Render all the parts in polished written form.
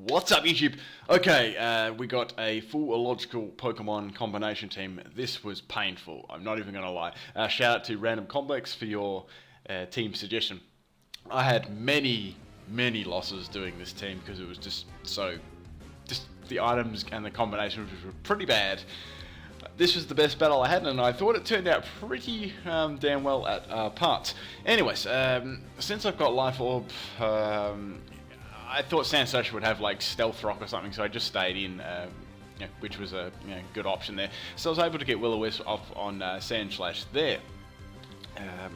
What's up, YouTube? Okay, we got a full illogical Pokemon combination team. This was painful, I'm not even going to lie. Shout out to Random Complex for your team suggestion. I had many losses doing this team because it was just the items and the combinations were pretty bad. This was the best battle I had, and I thought it turned out pretty damn well at parts. Anyways, since I've got Life Orb, I thought Sandslash would have like Stealth Rock or something, so I just stayed in, which was a good option there. So I was able to get Will-O-Wisp off on Sandslash there.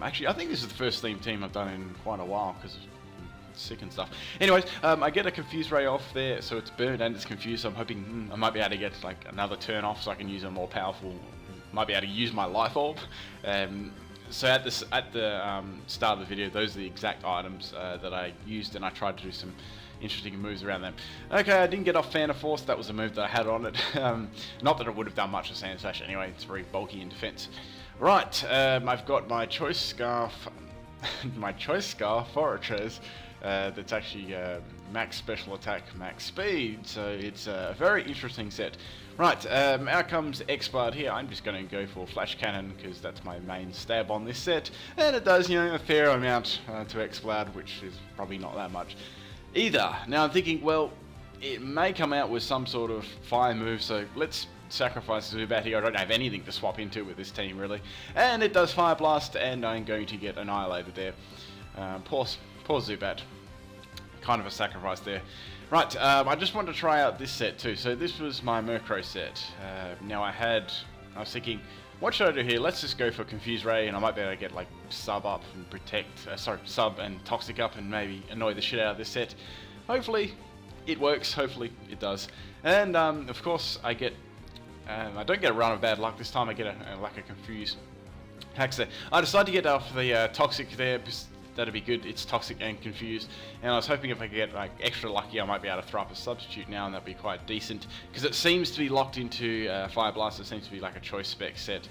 Actually, I think this is the first team I've done in quite a while because it's sick and stuff. Anyways, I get a Confuse Ray off there, so it's burned and it's confused. So I'm hoping I might be able to get like another turn off, so I can use a more powerful. Might be able to use my Life Orb. So at the start of the video, those are the exact items that I used, and I tried to do some interesting moves around them. Okay, I didn't get off Fan of Force. That was a move that I had on it. Not that it would have done much of Sandslash anyway. It's very bulky in defense. Right, I've got my Choice Scarf, Fortress. That's actually max special attack, max speed. So it's a very interesting set. Right, out comes X-Bard here. I'm just going to go for Flash Cannon because that's my main stab on this set, and it does, a fair amount to X-Bard, which is probably not that much either. Now I'm thinking, well, it may come out with some sort of fire move, so let's sacrifice Zubat here. I don't have anything to swap into with this team really, and it does Fire Blast, and I'm going to get annihilated there. Poor Zubat, kind of a sacrifice there. Right, I just wanted to try out this set too. So this was my Murkrow set. Now I was thinking, what should I do here? Let's just go for Confuse Ray, and I might be able to get like Sub up and Sub and Toxic up, and maybe annoy the shit out of this set. Hopefully it works, hopefully it does. And of course I don't get a run of bad luck this time. I get a Confuse hacks there. I decided to get off the Toxic there, because that'd be good. It's Toxic and Confused, and I was hoping if I could get like extra lucky, I might be able to throw up a substitute now, and that'd be quite decent because it seems to be locked into Fire Blast. It seems to be like a choice spec set.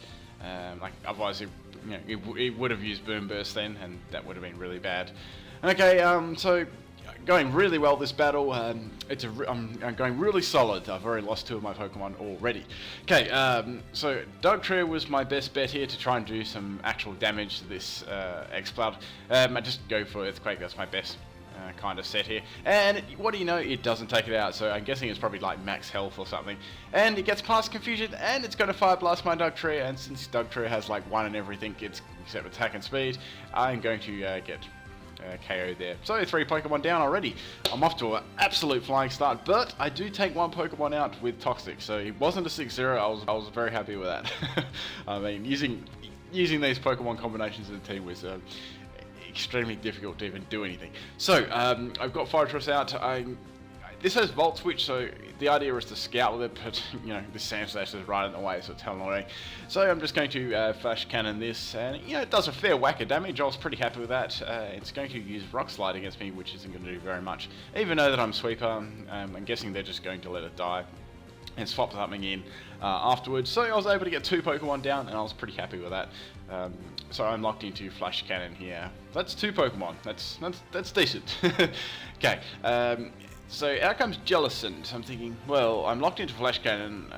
Like otherwise, it would have used Boom Burst then, and that would have been really bad. Okay, so going really well this battle. I'm going really solid. I've already lost 2 of my Pokemon already. Okay, so Dugtrio was my best bet here to try and do some actual damage to this X-Cloud. I just go for Earthquake. That's my best kind of set here. And what do you know? It doesn't take it out. So I'm guessing it's probably like max health or something. And it gets past Confusion, and it's going to Fire Blast my Dugtrio. And since Dugtrio has like 1 in everything, except attack and speed, I'm going to get KO there. So 3 Pokemon down already. I'm off to an absolute flying start, but I do take 1 Pokemon out with Toxic, so it wasn't a 6-0. I was very happy with that. I mean, using these Pokemon combinations in the team was extremely difficult to even do anything. So I've got Fortress out. This has Volt Switch, so the idea is to scout with it, but the Sandslash is right in the way, so it's hell annoying. So I'm just going to Flash Cannon this, and it does a fair whack of damage. I was pretty happy with that. It's going to use Rock Slide against me, which isn't going to do very much. Even though that I'm Sweeper, I'm guessing they're just going to let it die and swap something in afterwards. So I was able to get 2 Pokemon down, and I was pretty happy with that. So I'm locked into Flash Cannon here. That's 2 Pokemon. That's decent. Okay. So out comes Jellicent. I'm thinking, well, I'm locked into Flash Cannon.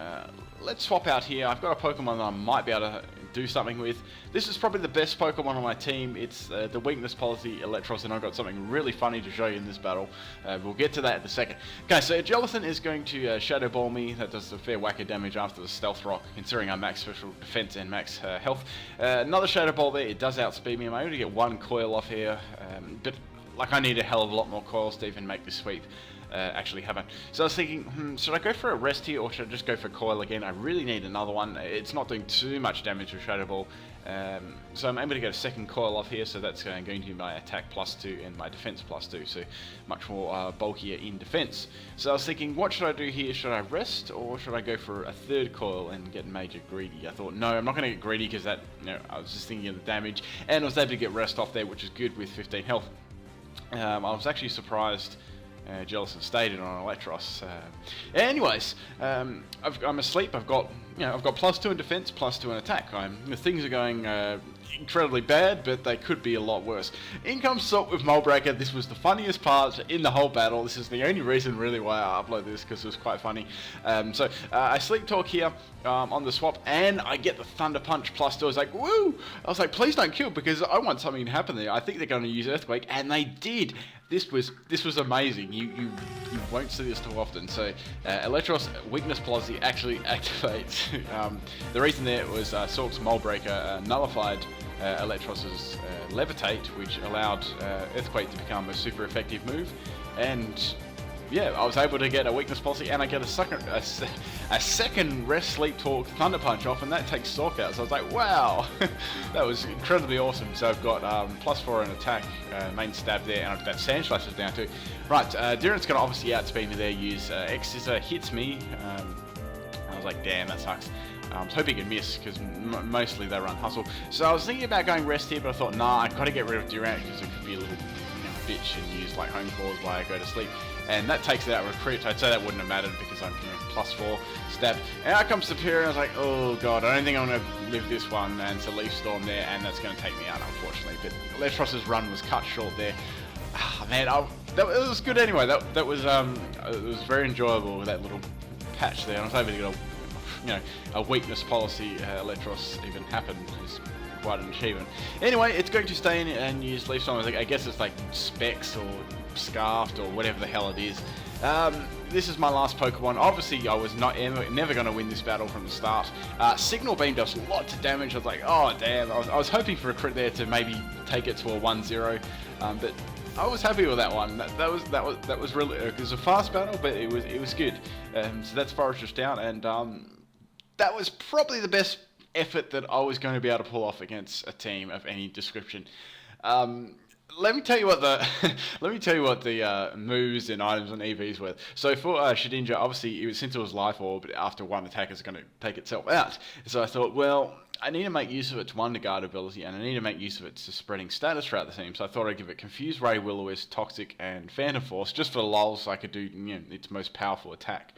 Let's swap out here. I've got a Pokemon that I might be able to do something with. This is probably the best Pokemon on my team. It's the Weakness Policy Electros, and I've got something really funny to show you in this battle. We'll get to that in a second. Okay, so Jellicent is going to Shadow Ball me. That does a fair whack of damage after the Stealth Rock, considering I'm max special defense and max health. Another Shadow Ball there. It does outspeed me. I'm able to get 1 coil off here, but like I need a hell of a lot more coils to even make this sweep actually happen. So I was thinking, should I go for a rest here, or should I just go for coil again? I really need another one. It's not doing too much damage with Shadow Ball, so I'm able to get a 2nd coil off here, so that's going to be my attack +2 and my defense +2, so much more bulkier in defense. So I was thinking, what should I do here? Should I rest, or should I go for a 3rd coil and get Major Greedy? I thought, no, I'm not going to get Greedy because that, I was just thinking of the damage, and I was able to get rest off there, which is good with 15 health. I was actually surprised Jellicent stayed on Electros. Anyways, I'm asleep. I've got +2 in defense, +2 in attack. Things are going incredibly bad, but they could be a lot worse. In comes Salt with Mulebreaker. This was the funniest part in the whole battle. This is the only reason really why I upload this, because it was quite funny. I Sleep Talk here on the swap, and I get the Thunder Punch plus 2. I was like, woo! I was like, please don't kill, because I want something to happen there. I think they're going to use Earthquake, and they did. This was amazing. You won't see this too often. So Electros Weakness Policy actually activates. The reason there was Sork's Mulebreaker nullified Electros's Levitate, which allowed Earthquake to become a super effective move, and yeah, I was able to get a Weakness Policy, and I get a second Rest Sleep Talk Thunder Punch off, and that takes Sork out. So I was like, wow, that was incredibly awesome. So I've got +4 in attack, main stab there, and I've got Sand Slashes down too. Right, Durant's going to obviously outspeed me there, use X Scissor, hits me. I was like, damn, that sucks. I was hoping he'd miss, because mostly they run Hustle. So I was thinking about going Rest here, but I thought, nah, I've got to get rid of Durant, because it could be a little bitch and use like Home Claws while I go to sleep. And that takes it out with a crit. I'd say that wouldn't have mattered, because I'm +4 stab. And out comes Sapphire, and I was like, oh god, I don't think I'm going to live this one. And it's a Leaf Storm there, and that's going to take me out, unfortunately. But Electros's run was cut short there. Man, it was good anyway. That was it was very enjoyable with that little patch there. I was able to get a weakness policy Electros even happened. Is quite an achievement. Anyway, it's going to stay in and use Leaf Storm. I guess it's like Specs or Scarfed or whatever the hell it is. This is my last Pokemon. Obviously, I was never going to win this battle from the start. Signal Beam does lots of damage. I was like, oh damn. I was hoping for a crit there to maybe take it to a 1-0, but I was happy with that one. That was really, it was a fast battle, but it was good. So that's Forrester's down, and that was probably the best effort that I was going to be able to pull off against a team of any description. Let me tell you what the moves and items and EVs were. So for Shedinja, obviously since it was Life Orb, after one attack it's going to take itself out. So I thought, well, I need to make use of its Wonder Guard ability, and I need to make use of its spreading status throughout the team. So I thought I'd give it Confused Ray, Will-O-Wisp, Toxic, and Phantom Force, just for the lulz, so I could do its most powerful attack.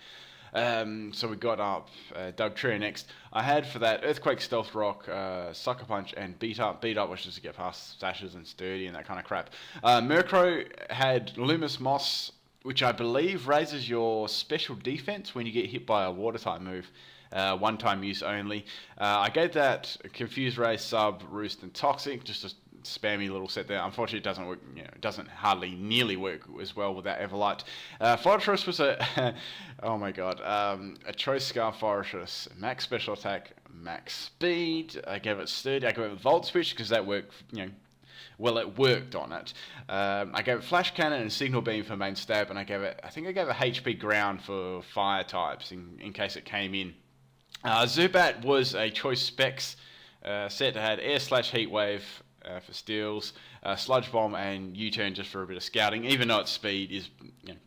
So we got up Dugtrio next. I had for that Earthquake, Stealth Rock, Sucker Punch, and Beat Up. Beat Up was just to get past Sashes and Sturdy and that kind of crap. Murkrow had Loomis Moss, which I believe raises your special defense when you get hit by a Water type move. One-time use only. I gave that Confused Ray, Sub, Roost, and Toxic, just a spammy little set there. Unfortunately, it doesn't work. It doesn't hardly nearly work as well without Everlight. Fortress was a oh my god, a Choice Scarf Fortress, max special attack, max speed. I gave it Sturdy. I gave it Volt Switch because that worked. Well, it worked on it. I gave it Flash Cannon and Signal Beam for main stab, and I gave it HP Ground for fire types in case it came in. Zubat was a Choice Specs set that had Air/Heat Wave for steals, Sludge Bomb, and U-Turn just for a bit of scouting, even though its speed is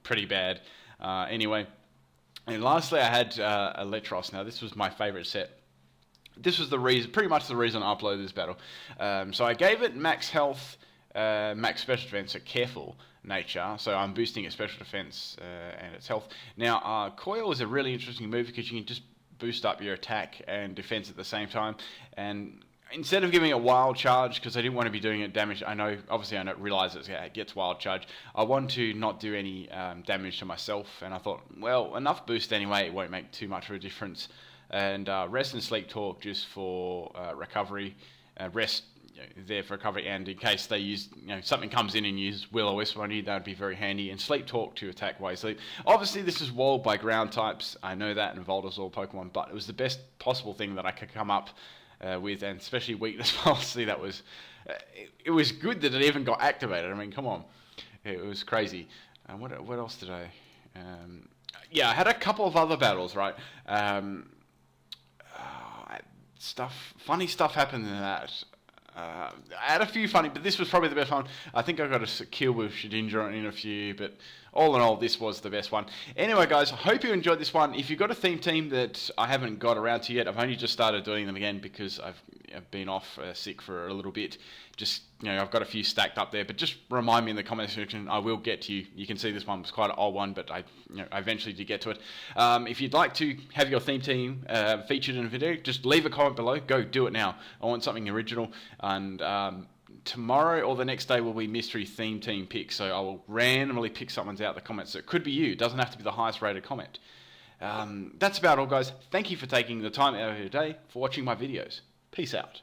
pretty bad. Anyway, and lastly I had Electros. Now this was my favourite set. This was pretty much the reason I uploaded this battle. So I gave it max health, max special defense, so careful nature. So I'm boosting its special defense and its health. Now Coil is a really interesting move because you can just boost up your attack and defense at the same time. And instead of giving it Wild Charge, because I didn't want to be doing it damage, I don't realize it gets Wild Charge. I want to not do any damage to myself, and I thought, well, enough boost anyway, it won't make too much of a difference. And Rest and Sleep Talk just for recovery. Rest there for recovery, and in case they use, something comes in and uses Will-O-Wisp on you, that would be very handy. And Sleep Talk to attack while you sleep. Obviously, this is walled by ground types. I know that, and Voltor's all Pokemon, but it was the best possible thing that I could come up with, and especially weakness policy. That was, it was good that it even got activated. I mean, come on, it was crazy. What else did I? I had a couple of other battles, right? Funny stuff happened in that. I had a few funny, but this was probably the best one. I think I got a kill with Shedinja in a few, but all in all, this was the best one. Anyway, guys, I hope you enjoyed this one. If you've got a theme team that I haven't got around to yet, I've only just started doing them again because been off sick for a little bit. Just, I've got a few stacked up there, but just remind me in the comment section. I will get to you. You can see this one was quite an old one, but I eventually did get to it. If you'd like to have your theme team featured in a video, just leave a comment below. Go do it now. I want something original. And tomorrow or the next day will be mystery theme team picks. So I will randomly pick someone's out of the comments. So it could be you. It doesn't have to be the highest rated comment. That's about all, guys. Thank you for taking the time out of your day for watching my videos. Peace out.